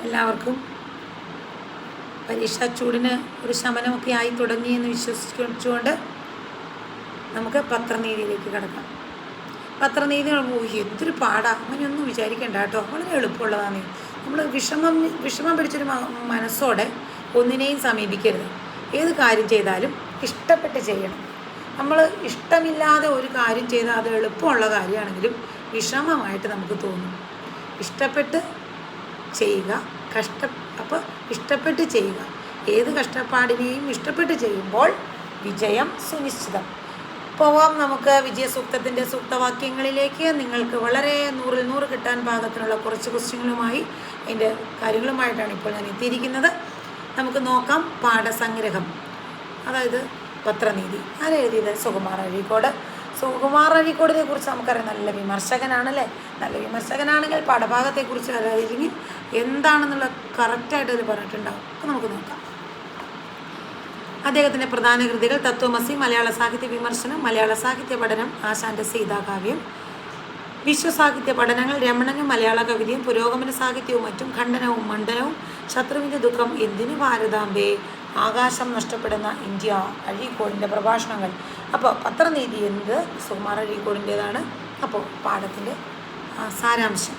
എല്ലാവർക്കും പരീക്ഷാ ചൂടിന് ഒരു ശമനമൊക്കെ ആയി തുടങ്ങിയെന്ന് വിശ്വസിച്ചുകൊണ്ട് നമുക്ക് പത്രനീതിയിലേക്ക് കിടക്കാം. പത്രനീതി എന്തൊരു പാടാണ്, അങ്ങനെയൊന്നും വിചാരിക്കേണ്ട കേട്ടോ. വളരെ എളുപ്പമുള്ളതാണ്. നമ്മൾ വിഷമം പിടിച്ചൊരു മനസ്സോടെ ഒന്നിനെയും സമീപിക്കരുത്. ഏത് കാര്യം ചെയ്താലും ഇഷ്ടപ്പെട്ട് ചെയ്യണം. നമ്മൾ ഇഷ്ടമില്ലാതെ ഒരു കാര്യം ചെയ്താൽ അത് എളുപ്പമുള്ള കാര്യമാണെങ്കിലും വിഷമമായിട്ട് നമുക്ക് തോന്നും. ഇഷ്ടപ്പെട്ട് ചെയ്യുക, അപ്പോൾ ഇഷ്ടപ്പെട്ട് ചെയ്യുക. ഏത് കഷ്ടപ്പാടിനെയും ഇഷ്ടപ്പെട്ട് ചെയ്യുമ്പോൾ വിജയം സുനിശ്ചിതം. പോവാം നമുക്ക് വിജയസൂക്തത്തിൻ്റെ സൂക്തവാക്യങ്ങളിലേക്ക്. നിങ്ങൾക്ക് വളരെ 100ൽ 100 കിട്ടാൻ പാകത്തിനുള്ള കുറച്ച് ക്വസ്റ്റ്യങ്ങളുമായി അതിൻ്റെ കാര്യങ്ങളുമായിട്ടാണ് ഇപ്പോൾ ഞാൻ എത്തിയിരിക്കുന്നത്. നമുക്ക് നോക്കാം. പാഠസംഗ്രഹം, അതായത് പത്രനീതി. ആരെഴുതിയത്? സുകുമാർ അഴീക്കോട്. സുകുമാർ അഴീക്കോടിനെ കുറിച്ച് നമുക്കറിയാം, നല്ല വിമർശകനാണല്ലേ. നല്ല വിമർശകനാണെങ്കിൽ പാഠഭാഗത്തെക്കുറിച്ച് അറിയില്ലെങ്കിൽ എന്താണെന്നുള്ള കറക്റ്റായിട്ട് അത് പറഞ്ഞിട്ടുണ്ടാകും. അപ്പോൾ നമുക്ക് നോക്കാം. അദ്ദേഹത്തിൻ്റെ പ്രധാന കൃതികൾ: തത്വമസി, മലയാള സാഹിത്യ വിമർശനം, മലയാള സാഹിത്യ പഠനം, ആശാൻ്റെ സീതാകാവ്യം, വിശ്വസാഹിത്യ പഠനങ്ങൾ, രമണനും മലയാള കവിതയും, പുരോഗമന സാഹിത്യവും മറ്റും, ഖണ്ഡനവും മണ്ഡനവും, ശത്രുവിൻ്റെ ദുഃഖം, എന്തിന് ഭാരതാംബേ, ആകാശം നഷ്ടപ്പെടുന്ന ഇന്ത്യ, അഴീക്കോടിൻ്റെ പ്രഭാഷണങ്ങൾ. അപ്പോൾ പത്രനീതി എന്നത് സുകുമാർ അഴീക്കോടിൻ്റേതാണ്. അപ്പോൾ പാഠത്തിൻ്റെ സാരാംശം: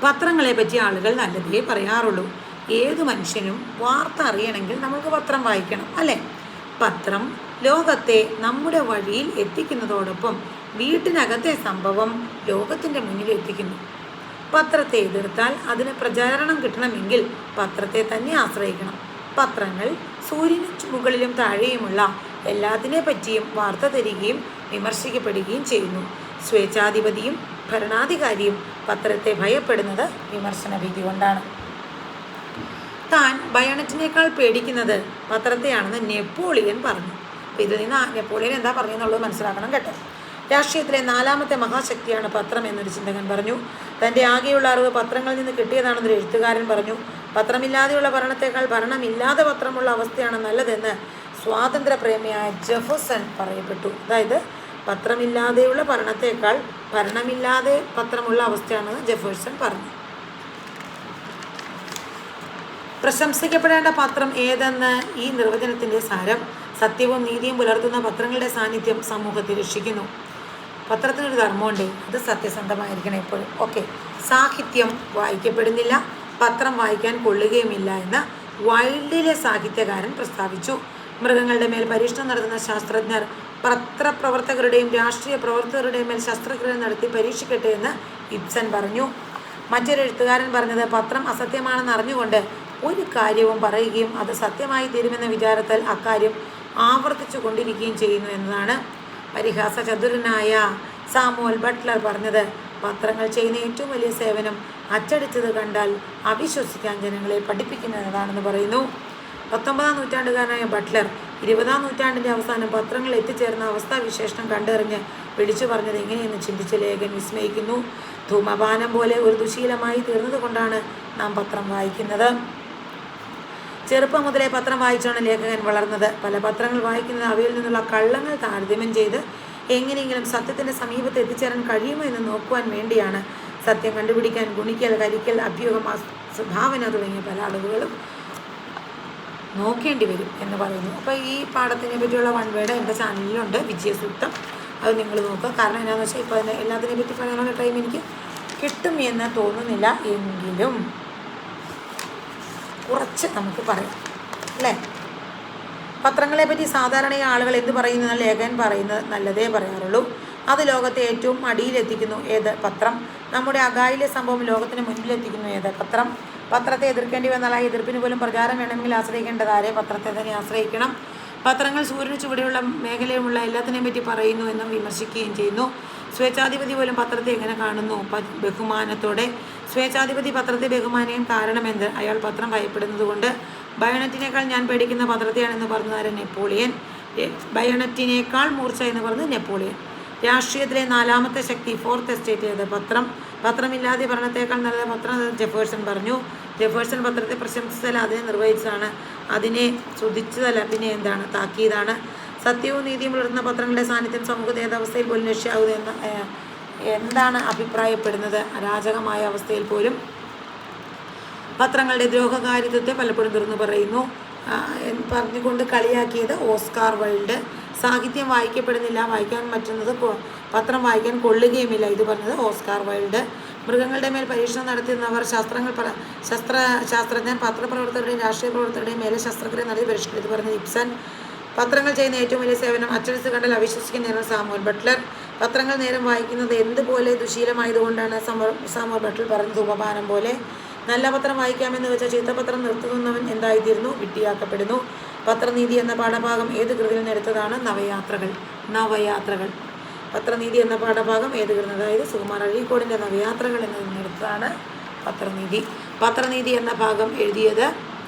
പത്രങ്ങളെ പറ്റി ആളുകൾ നല്ലതേ പറയാറുള്ളൂ. ഏതു മനുഷ്യനും വാർത്ത അറിയണമെങ്കിൽ നമുക്ക് പത്രം വായിക്കണം, അല്ലേ? പത്രം ലോകത്തെ നമ്മുടെ വഴിയിൽ എത്തിക്കുന്നതോടൊപ്പം വീട്ടിനകത്തെ സംഭവം ലോകത്തിൻ്റെ മുന്നിൽ എത്തിക്കുന്നു. പത്രത്തെ എതിർത്താൽ അതിന് പ്രചാരണം കിട്ടണമെങ്കിൽ പത്രത്തെ തന്നെ ആശ്രയിക്കണം. പത്രങ്ങൾ സൂര്യന് മുകളിലും താഴെയുമുള്ള എല്ലാത്തിനെ പറ്റിയും വാർത്ത തരികയും വിമർശിക്കപ്പെടുകയും ചെയ്യുന്നു. സ്വേച്ഛാധിപതിയും ഭരണാധികാരിയും പത്രത്തെ ഭയപ്പെടുന്നത് വിമർശന ഭീതി കൊണ്ടാണ്. താൻ ബയണറ്റിനേക്കാൾ പേടിക്കുന്നത് പത്രത്തെയാണെന്ന് നെപ്പോളിയൻ പറഞ്ഞു. അപ്പോൾ ഇതിൽ നിന്ന് നെപ്പോളിയൻ എന്താ പറഞ്ഞെന്നുള്ളത് മനസ്സിലാക്കണം കേട്ടോ. രാഷ്ട്രീയത്തിലെ 4ാമത്തെ മഹാശക്തിയാണ് പത്രം എന്നൊരു ചിന്തകൻ പറഞ്ഞു. തൻ്റെ ആകെയുള്ള അറിവ് പത്രങ്ങളിൽ നിന്ന് കിട്ടിയതാണെന്നൊരു എഴുത്തുകാരൻ പറഞ്ഞു. പത്രമില്ലാതെയുള്ള ഭരണത്തേക്കാൾ ഭരണമില്ലാതെ പത്രമുള്ള അവസ്ഥയാണ് നല്ലതെന്ന് സ്വാതന്ത്ര്യപ്രേമിയായ ജെഫേഴ്സൺ പറയപ്പെട്ടു. അതായത് പത്രമില്ലാതെയുള്ള ഭരണത്തേക്കാൾ ഭരണമില്ലാതെ പത്രമുള്ള അവസ്ഥയാണെന്ന് ജെഫേഴ്സൺ പറഞ്ഞു. പ്രശംസിക്കപ്പെടേണ്ട പത്രം ഏതെന്ന് ഈ നിർവചനത്തിൻ്റെ സാരം: സത്യവും നീതിയും പുലർത്തുന്ന പത്രങ്ങളുടെ സാന്നിധ്യം സമൂഹത്തെ രക്ഷിക്കുന്നു. പത്രത്തിനൊരു ധർമ്മമുണ്ട്, അത് സത്യസന്ധമായിരിക്കണം എപ്പോഴും. ഓക്കെ. സാഹിത്യം വായിക്കപ്പെടുന്നില്ല, പത്രം വായിക്കാൻ കൊള്ളുകയുമില്ല എന്ന് വൈൽഡിലെ സാഹിത്യകാരൻ പ്രസ്താവിച്ചു. മൃഗങ്ങളുടെ മേൽ പരീക്ഷണം നടത്തുന്ന ശാസ്ത്രജ്ഞർ പത്രപ്രവർത്തകരുടെയും രാഷ്ട്രീയ പ്രവർത്തകരുടെയും മേൽ ശസ്ത്രക്രിയ നടത്തി പരീക്ഷിക്കട്ടെ എന്ന് ഇബ്സൺ പറഞ്ഞു. മറ്റൊരു എഴുത്തുകാരൻ പറഞ്ഞത്: പത്രം അസത്യമാണെന്ന് അറിഞ്ഞുകൊണ്ട് ഒരു കാര്യവും പറയുകയും അത് സത്യമായി തീരുമെന്ന വിചാരത്താൽ അക്കാര്യം ആവർത്തിച്ചു കൊണ്ടിരിക്കുകയും ചെയ്യുന്നു എന്നതാണ്. പരിഹാസ ചതുരനായ സാമുവൽ ബട്ട്ലർ പറഞ്ഞത്: പത്രങ്ങൾ ചെയ്യുന്ന ഏറ്റവും വലിയ സേവനം അച്ചടിച്ചത് കണ്ടാൽ അവിശ്വസിക്കാൻ ജനങ്ങളെ പഠിപ്പിക്കുന്നതാണെന്ന് പറയുന്നു. 19ാം നൂറ്റാണ്ടുകാരനായ ബട്ട്ലർ 20ാം നൂറ്റാണ്ടിൻ്റെ അവസാനം പത്രങ്ങൾ എത്തിച്ചേർന്ന അവസ്ഥാവിശേഷണം കണ്ടറിഞ്ഞ് വിളിച്ചു പറഞ്ഞത് എങ്ങനെയെന്ന് ചിന്തിച്ച ലേഖൻ വിസ്മയിക്കുന്നു. ധൂമപാനം പോലെ ഒരു ദുശീലമായി തീർന്നത് കൊണ്ടാണ് നാം പത്രം വായിക്കുന്നത്. ചെറുപ്പം മുതലേ പത്രം വായിച്ചാണ് ലേഖകൻ വളർന്നത്. പല പത്രങ്ങൾ വായിക്കുന്നത് അവയിൽ നിന്നുള്ള കള്ളങ്ങൾ താരതമ്യം ചെയ്ത് എങ്ങനെയെങ്കിലും സത്യത്തിൻ്റെ സമീപത്ത് എത്തിച്ചേരാൻ കഴിയുമോ എന്ന് നോക്കുവാൻ വേണ്ടിയാണ്. സത്യം കണ്ടുപിടിക്കാൻ ഗുണിക്കൽ, കരിക്കൽ, അഭ്യൂഹം, ഭാവന തുടങ്ങിയ പല അളവുകളും നോക്കേണ്ടി വരും എന്ന് പറയുന്നു. അപ്പോൾ ഈ പാഠത്തിനെ പറ്റിയുള്ള 1 വേർഡ് എൻ്റെ ചാനലിലുണ്ട്, വിജയസൂക്തം. അത് നിങ്ങൾ നോക്കുക. കാരണം എന്താണെന്ന് വെച്ചാൽ ഇപ്പോൾ എല്ലാത്തിനെ പറ്റി പറയാനുള്ള ടൈം എനിക്ക് കിട്ടും എന്ന് തോന്നുന്നില്ല, എങ്കിലും കുറച്ച് നമുക്ക് പറയാം, അല്ലേ? പത്രങ്ങളെ പറ്റി സാധാരണ ആളുകൾ എന്ത് പറയുന്ന ലേഖകൻ പറയുന്നത് നല്ലതേ പറയാറുള്ളൂ. അത് ലോകത്തെ ഏറ്റവും അടിയിലെത്തിക്കുന്നു. ഏത്? പത്രം. നമ്മുടെ അകായിലെ സംഭവം ലോകത്തിന് മുൻപിലെത്തിക്കുന്നു. ഏത്? പത്രം. പത്രത്തെ എതിർക്കേണ്ടി വന്നാൽ ആ എതിർപ്പിന് പോലും പ്രചാരം വേണമെങ്കിൽ ആശ്രയിക്കേണ്ടതാരെ പത്രത്തെ തന്നെ ആശ്രയിക്കണം. പത്രങ്ങൾ സൂര്യന് ചുവടെയുള്ള മേഖലയുമുള്ള എല്ലാത്തിനെയും പറ്റി പറയുന്നു എന്നും വിമർശിക്കുകയും ചെയ്യുന്നു. സ്വേച്ഛാധിപതി പോലും പത്രത്തെ എങ്ങനെ കാണുന്നു? ബഹുമാനത്തോടെ. സ്വേച്ഛാധിപതി പത്രത്തെ ബഹുമാനിക്കാൻ കാരണമെന്ത്? അയാൾ പത്രം ഭയപ്പെടുന്നത് കൊണ്ട്. ബയണറ്റിനേക്കാൾ ഞാൻ പേടിക്കുന്ന പത്രത്തെയാണെന്ന് പറഞ്ഞതാരൻ? നെപ്പോളിയൻ. ബയണറ്റിനേക്കാൾ മൂർച്ച എന്ന് പറഞ്ഞത് നെപ്പോളിയൻ. രാഷ്ട്രീയത്തിലെ 4ാമത്തെ ശക്തി, 4th എസ്റ്റേറ്റ് ഏത്? പത്രം. പത്രമില്ലാതെ ഭരണത്തേക്കാൾ നല്ല പത്രം, ജെഫേഴ്സൺ പറഞ്ഞു. ജെഫേഴ്സൺ പത്രത്തെ പ്രശംസിച്ചതല്ല, അതിനെ നിർവഹിച്ചതാണ്. അതിനെ സ്തുതിച്ചതല്ല, പിന്നെ എന്താണ്? താക്കീതാണ്. സത്യവും നീതിയും പുലർത്തുന്ന പത്രങ്ങളുടെ സാന്നിധ്യം സമൂഹത്തെ ഏതവസ്ഥയിൽ പോലും രക്ഷിയാവുന്നത് എന്താണ് അഭിപ്രായപ്പെടുന്നത്? അരാജകമായ അവസ്ഥയിൽ പോലും പത്രങ്ങളുടെ ദ്രോഹകാരിത്വത്തെ പലപ്പോഴും തുറന്നു പറയുന്നു പറഞ്ഞുകൊണ്ട് കളിയാക്കിയത് ഓസ്കാർ വൈൽഡ്. സാഹിത്യം വായിക്കപ്പെടുന്നില്ല, വായിക്കാൻ പറ്റുന്നത് പത്രം വായിക്കാൻ കൊള്ളുകയുമില്ല, ഇത് പറഞ്ഞത് ഓസ്കാർ വൈൽഡ്. മൃഗങ്ങളുടെ മേൽ പരീക്ഷണം നടത്തുന്നവർ ശാസ്ത്രജ്ഞൻ പത്രപ്രവർത്തകരുടെയും രാഷ്ട്രീയ പ്രവർത്തകരുടെയും മേലെ ശസ്ത്രക്രിയ നടത്തി പരിഷ്കരിച്ചു, ഇത് പറഞ്ഞത് ഇബ്സൺ. പത്രങ്ങൾ ചെയ്യുന്ന ഏറ്റവും വലിയ സേവനം അച്ചടിച്ച് കണ്ടാൽ അവിശ്വസിക്കുന്നതാണ് സാമുവൽ ബട്ട്ലർ. പത്രങ്ങൾ നേരം വായിക്കുന്നത് എന്തുപോലെ ദുശീലമായതുകൊണ്ടാണ് സാമുവൽ ബട്ട്ലർ പറഞ്ഞത് ഉപമാനം പോലെ. നല്ല പത്രം വായിക്കാമെന്ന് വെച്ചാൽ ചീത്തപത്രം നിർത്തുന്നവൻ എന്തായിത്തീരുന്നു? വിട്ടിയാക്കപ്പെടുന്നു. പത്രനീതി എന്ന പാഠഭാഗം ഏത് കൃതിയിൽ നിന്നെടുത്തതാണ്? നവയാത്രകൾ. പത്രനീതി എന്ന പാഠഭാഗം ഏത് കൃതി? അതായത് സുകുമാർ അഴീക്കോടിൻ്റെ നവയാത്രകൾ എന്നതിൽ നിന്നെടുത്തതാണ് പത്രനീതി എന്ന ഭാഗം എഴുതിയത്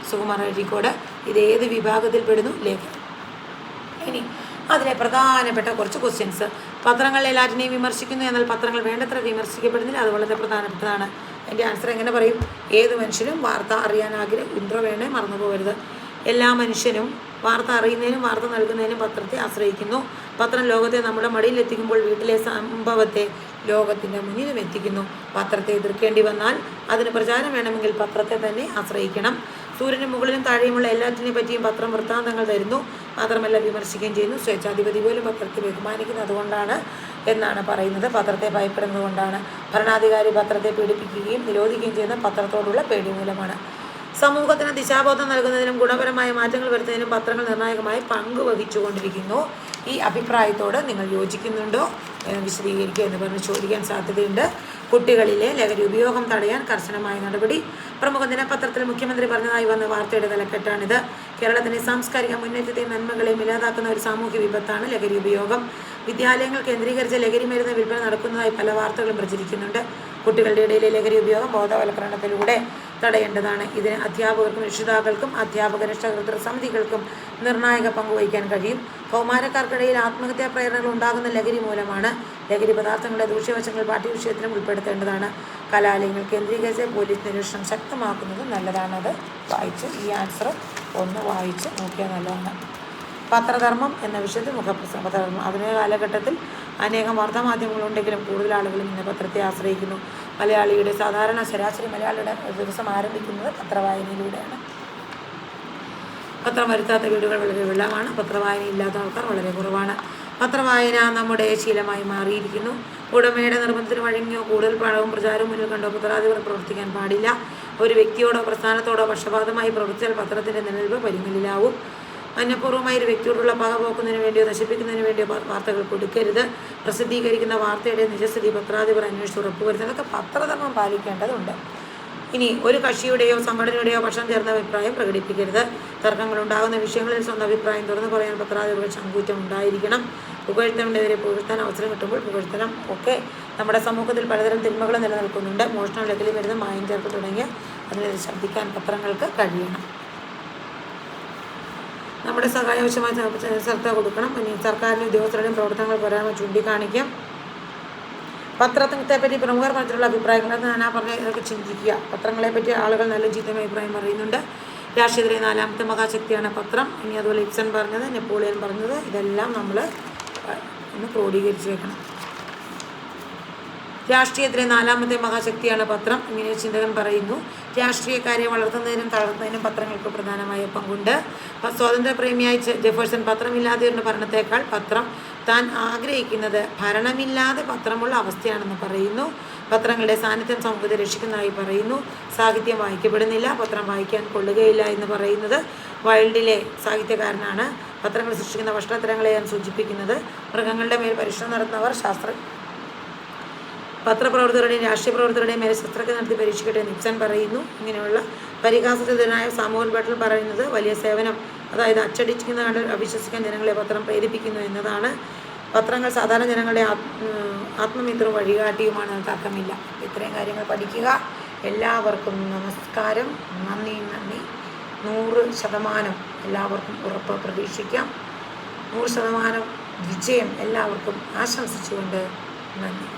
സുകുമാർ അഴീക്കോട്. ഇത് ഏത് വിഭാഗത്തിൽപ്പെടുന്നു? ലേഖനം. ഇനി അതിലെ പ്രധാനപ്പെട്ട കുറച്ച് ക്വസ്റ്റ്യൻസ്. പത്രങ്ങൾ എല്ലാറ്റിനെയും വിമർശിക്കുന്നു, എന്നാൽ പത്രങ്ങൾ വേണ്ടത്ര വിമർശിക്കപ്പെടുന്നില്ല, അത് വളരെ പ്രധാനപ്പെട്ടതാണ്. എൻ്റെ ആൻസർ എങ്ങനെ പറയും? ഏത് മനുഷ്യനും വാർത്ത അറിയാൻ ഇൻട്രോ വേണേ മറന്നു പോകരുത്. എല്ലാ മനുഷ്യനും വാർത്ത അറിയുന്നതിനും വാർത്ത നൽകുന്നതിനും പത്രത്തെ ആശ്രയിക്കുന്നു. പത്രം ലോകത്തെ നമ്മുടെ മടിയിലെത്തിക്കുമ്പോൾ വീട്ടിലെ സംഭവത്തെ ലോകത്തിൻ്റെ മുന്നിലും എത്തിക്കുന്നു. പത്രത്തെ എതിർക്കേണ്ടി വന്നാൽ അതിന് പ്രചാരം വേണമെങ്കിൽ പത്രത്തെ തന്നെ ആശ്രയിക്കണം. സൂര്യന് മുകളിലും താഴെയുമുള്ള എല്ലാറ്റിനെ പറ്റിയും പത്രം വൃത്താന്തങ്ങൾ തരുന്നു, മാത്രമല്ല വിമർശിക്കുകയും ചെയ്യുന്നു. സ്വേച്ഛാധിപതി പോലും പത്രത്തെ ബഹുമാനിക്കുന്നത് അതുകൊണ്ടാണ് എന്നാണ് പറയുന്നത്. പത്രത്തെ ഭയപ്പെടുന്നത് കൊണ്ടാണ്. ഭരണാധികാരി പത്രത്തെ പീഡിപ്പിക്കുകയും നിരോധിക്കുകയും ചെയ്യുന്ന പത്രത്തോടുള്ള പേടി മൂലമാണ്. സമൂഹത്തിന് ദിശാബോധം നൽകുന്നതിനും ഗുണപരമായ മാറ്റങ്ങൾ വരുത്തുന്നതിനും പത്രങ്ങൾ നിർണായകമായി പങ്കുവഹിച്ചുകൊണ്ടിരിക്കുന്നു. ഈ അഭിപ്രായത്തോട് നിങ്ങൾ യോജിക്കുന്നുണ്ടോ? വിശദീകരിക്കുക എന്ന് പറഞ്ഞ് ചോദിക്കാൻ സാധ്യതയുണ്ട്. കുട്ടികളിലെ ലഹരി ഉപയോഗം തടയാൻ കർശനമായ നടപടി. പ്രമുഖ ദിനപത്രത്തിൽ മുഖ്യമന്ത്രി പറഞ്ഞതായി വന്ന വാർത്തയുടെ തലക്കെട്ടാണിത്. കേരളത്തിൻ്റെ സാംസ്കാരിക മുന്നേറ്റത്തെയും നന്മകളെയും ഇല്ലാതാക്കുന്ന ഒരു സാമൂഹ്യ വിപത്താണ് ലഹരി ഉപയോഗം. വിദ്യാലയങ്ങൾ കേന്ദ്രീകരിച്ച് ലഹരി മരുന്ന് വിൽപ്പന നടക്കുന്നതായി പല വാർത്തകളും പ്രചരിക്കുന്നുണ്ട്. കുട്ടികളുടെ ഇടയിലെ ലഹരി ഉപയോഗം ബോധവൽക്കരണത്തിലൂടെ തടയേണ്ടതാണ്. ഇതിന് അധ്യാപകർക്കും രക്ഷിതാക്കൾക്കും അധ്യാപക രക്ഷാകർതൃ സമിതികൾക്കും നിർണായക പങ്കുവഹിക്കാൻ കഴിയും. കൗമാരക്കാർക്കിടയിൽ ആത്മഹത്യാ പ്രേരണകൾ ഉണ്ടാകുന്ന ലഹരി മൂലമാണ്. ലഹരി പദാർത്ഥങ്ങളുടെ ദൂഷ്യവശങ്ങൾ പാഠ്യവിഷയത്തിനും ഉൾപ്പെടുത്തേണ്ടതാണ്. കലാലയങ്ങൾ കേന്ദ്രീകരിച്ച് പോലീസ് നിരീക്ഷണം ശക്തമാക്കുന്നത് നല്ലതാണ്. അത് വായിച്ച് ഈ ആൻസർ ഒന്ന് വായിച്ച് നോക്കിയാൽ നല്ലതാണ്. പത്രധർമ്മം എന്ന വിഷയത്തിൽ പത്രധർമ്മം ആധുനിക കാലഘട്ടത്തിൽ അനേകം വാർത്താമാധ്യമങ്ങളുണ്ടെങ്കിലും കൂടുതൽ ആളുകളും ഇന്ന് പത്രത്തെ ആശ്രയിക്കുന്നു. മലയാളിയുടെ ശരാശരി മലയാളിയുടെ ദിവസം ആരംഭിക്കുന്നത് പത്രവായനയിലൂടെയാണ്. പത്രം വരുത്താത്ത വീടുകൾ വളരെ വിരളമാണ്. പത്രവായന ഇല്ലാത്ത ആൾക്കാർ വളരെ കുറവാണ്. പത്രവായന നമ്മുടെ ശീലമായി മാറിയിരിക്കുന്നു. ഉടമയുടെ നിർബന്ധത്തിന് വഴങ്ങിയോ കൂടുതൽ പണവും പ്രചാരവും മുന്നിൽ കണ്ടോ പത്രാധിപർ പ്രവർത്തിക്കാൻ പാടില്ല. ഒരു വ്യക്തിയോടോ പ്രസ്ഥാനത്തോടോ പക്ഷപാതമായി പ്രവർത്തിച്ചാൽ പത്രത്തിൻ്റെ നിലനിൽപ്പ് പരിമിതിയിലാവും. മനഃപൂർവ്വമായി ഒരു വ്യക്തിയോടുള്ള പക പോക്കുന്നതിന് വേണ്ടിയോ നശിപ്പിക്കുന്നതിന് വേണ്ടിയോ വാർത്തകൾ കൊടുക്കരുത്. പ്രസിദ്ധീകരിക്കുന്ന വാർത്തയുടെ നിജസ്ഥിതി പത്രാധിപർ അന്വേഷിച്ച് ഉറപ്പുവരുത്തുക. അതൊക്കെ പത്രധർമ്മം പാലിക്കേണ്ടതുണ്ട്. ഇനി ഒരു കക്ഷിയുടെയോ സംഘടനയുടെയോ പക്ഷം ചേർന്ന അഭിപ്രായം പ്രകടിപ്പിക്കരുത്. തർക്കങ്ങളുണ്ടാകുന്ന വിഷയങ്ങളിൽ സ്വന്തം അഭിപ്രായം തുറന്നു പറയാൻ പത്രാധിപർക്ക് ചങ്കൂറ്റം ഉണ്ടായിരിക്കണം. പുകഴ്ത്തേണ്ടവരെ പുകഴ്ത്താൻ അവസരം കിട്ടുമ്പോൾ പുകഴ്ത്തണം. ഒക്കെ നമ്മുടെ സമൂഹത്തിൽ പലതരം തിന്മകളും നിലനിൽക്കുന്നുണ്ട്. മോഷണം, ലഹരി മരുന്ന്, മായം ചേർപ്പ് തുടങ്ങിയ അതിനെതിരെ ശബ്ദിക്കാൻ പത്രങ്ങൾക്ക് കഴിയണം. നമ്മുടെ സഹായ ആവശ്യമായ ശ്രദ്ധ കൊടുക്കണം. ഇനി സർക്കാരിൻ്റെ ഉദ്യോഗസ്ഥരുടെയും പ്രവർത്തനങ്ങൾ പോരായ്മ ചൂണ്ടിക്കാണിക്കാം. പത്രത്തെപ്പറ്റി പ്രമുഖർ പറഞ്ഞിട്ടുള്ള അഭിപ്രായങ്ങൾ ഞാൻ പറഞ്ഞ ഇതൊക്കെ ചിന്തിക്കുക. പത്രങ്ങളെപ്പറ്റി ആളുകൾ നല്ല ചീത്തമായ അഭിപ്രായം പറയുന്നുണ്ട്. രാഷ്ട്രീയത്തിലെ 4ാമത്തെ മഹാശക്തിയാണ് പത്രം. ഇനി അതുപോലെ ഇബ്സൺ പറഞ്ഞത്, നെപ്പോളിയൻ പറഞ്ഞത്, ഇതെല്ലാം നമ്മൾ ഒന്ന് ക്രോഡീകരിച്ച് വെക്കണം. രാഷ്ട്രീയത്തിലെ 4ാമത്തെ മഹാശക്തിയാണ് പത്രം. ഇങ്ങനെ ചിന്തകൻ പറയുന്നു. രാഷ്ട്രീയക്കാരെ വളർത്തുന്നതിനും തളർത്തുന്നതിനും പത്രങ്ങൾക്ക് പ്രധാനമായ പങ്കുണ്ട്. സ്വാതന്ത്ര്യപ്രേമിയായ ജെഫേഴ്സൺ പത്രമില്ലാതെയുള്ള ഭരണത്തേക്കാൾ പത്രം താൻ ആഗ്രഹിക്കുന്നത് ഭരണമില്ലാതെ പത്രമുള്ള അവസ്ഥയാണെന്ന് പറയുന്നു. പത്രങ്ങളുടെ സാന്നിധ്യം സമൂഹത്തെ രക്ഷിക്കുന്നതായി പറയുന്നു. സാഹിത്യം വായിക്കപ്പെടുന്നില്ല, പത്രം വായിക്കാൻ കൊള്ളുകയില്ല എന്ന് പറയുന്നത് വൈൽഡിലെ സാഹിത്യകാരനാണ്. പത്രങ്ങൾ സൃഷ്ടിക്കുന്ന ഭക്ഷണത്തരങ്ങളെയാണ് സൂചിപ്പിക്കുന്നത്. മൃഗങ്ങളുടെ മേൽ പരീക്ഷണം നടത്തുന്നവർ പത്രപ്രവർത്തകരുടെയും രാഷ്ട്രീയ പ്രവർത്തകരുടെയും മേലെ ശസ്ത്രക്രിയ നടത്തി പരീക്ഷിക്കട്ടെ എന്ന് ഇബ്സൺ പറയുന്നു. ഇങ്ങനെയുള്ള പരിഹാസത്തിനായ സാമുവൽ ബട്ട്ലർ പറയുന്നത് വലിയ സേവനം, അതായത് അച്ചടിക്കുന്ന കണ്ട് അവിശ്വസിക്കാൻ ജനങ്ങളെ പത്രം പ്രേരിപ്പിക്കുന്നു എന്നതാണ്. പത്രങ്ങൾ സാധാരണ ജനങ്ങളുടെ ആത്മമിത്രവും വഴികാട്ടിയുമാണ്, തർക്കമില്ല. ഇത്രയും കാര്യങ്ങൾ പഠിക്കുക. എല്ലാവർക്കും നമസ്കാരം. നന്ദി. 100% എല്ലാവർക്കും ഉറപ്പ് പ്രതീക്ഷിക്കാം. 100% വിജയം എല്ലാവർക്കും ആശംസിച്ചുകൊണ്ട് നന്ദി.